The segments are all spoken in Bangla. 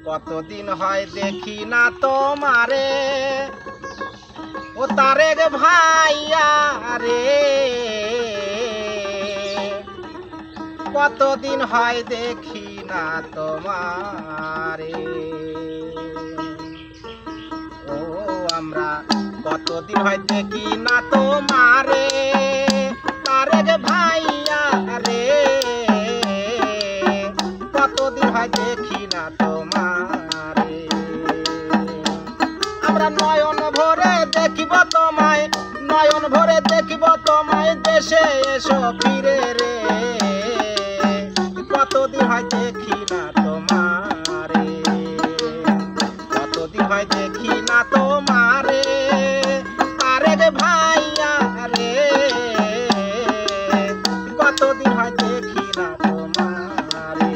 কতদিন হয় দেখি না তোমারে ও তারেক ভাইয়া রে, কতদিন হয় দেখি না তোমারে। ও আমরা কতদিন হয় দেখি না তোমারে তারেক ভাইয়া রে, কতদিন হয় দেখি না তোমারে। আমরা নয়ন ভরে দেখিব তোমায়, নয়ন ভরে দেখিব তোমায়, দেশে এসো ফিরে রে, কতদিন হয় দেখি না তোমারে, কতদিন হয় দেখি না তোমারে তারেক ভাইয়া রে, কতদিন হয় দেখি না তোমারে।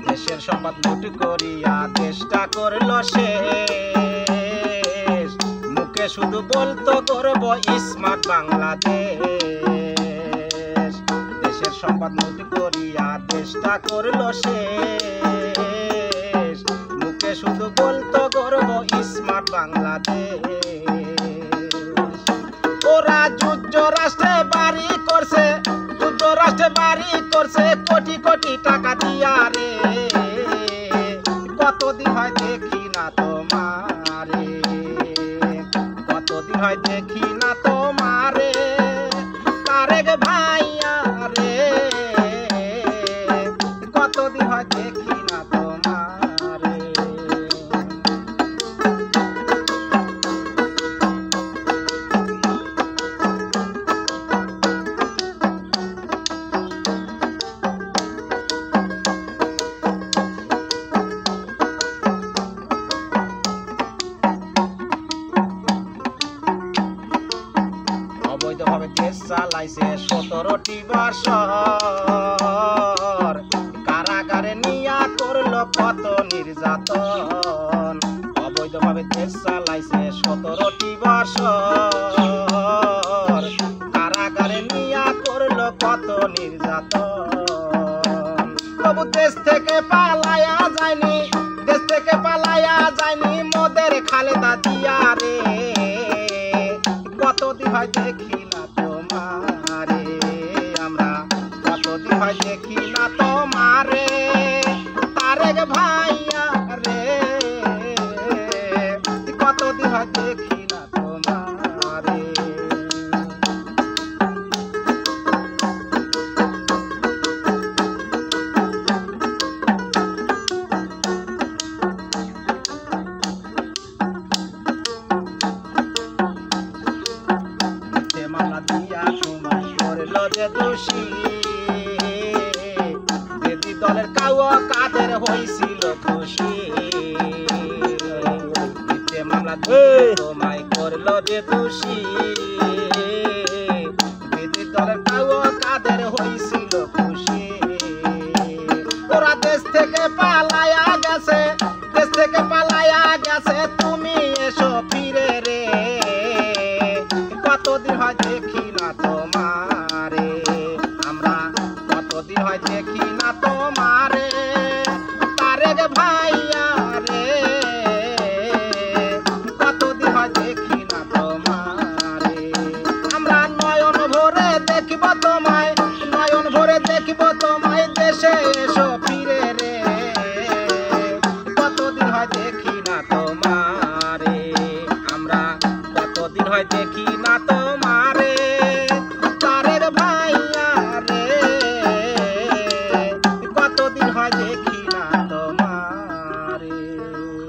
দেশের সম্পদ লুট করিয়া দেশটা করল শেষ, মুখে শুধু বলতো করব স্মার্ট বাংলাদেশ। দেশের সম্পদ লুট করিয়া দেশটা করল শেষ, মুখে শুধু বলতো করব স্মার্ট বাংলাদেশ। ওরা যুক্তরাষ্ট্রে বাড়ি করছে, যুক্তরাষ্ট্রে বাড়ি করছে কোটি কোটি টাকা দিয়া রে, কতদিন হয় দেখি না তোমারে, কতদিন হয় দেখি না তোমারে তারেক ভাইয়া রে, কতদিন হয় দেখি না তোমারে। অবৈধভাবে দেশ চালাইছে 17টি বছর, কারাগারে নিয়া করলো কত নির্যাতন। অবৈধভাবে দেশ চালাইছে 17টি বছর, কারাগারে নিয়া করলো কত নির্যাতন। তবু দেশ থেকে পালায়া যায়নি, দেশ থেকে পালায়া যায়নি মোদের খালেদা জিয়া রে, কতদিন হয় দেখি না তোমারে, আমরা কতদিন হয় দেখি না তোমারে তারেক ভাইয়া রে, কতদিন হয় দেখি না তোমারে। মামলা দিয়া তোমায় করল যে দোষী, যদি দলের কাউ কাদের হয়েছিল খুশি। মামলা দিয়ে তোমায় করল যে দোষী, যদি দলের কাউ কাদের হয়েছিল খুশি। ওরা দেশ থেকে পালায়া গেছে, দেশ থেকে পালায়া গেছে, তুমি এসো ফিরে রে, কতদিন হয় দেখি না তোমারে, আমরা কতদিন হয় দেখি না তোমারে তারেক ভাইয়া রে, কতদিন হয় দেখি না তোমারে। আমরা নয়ন ভরে দেখিব তোমায়, নয়ন ভরে দেখিব তোমায়, দেশে এসো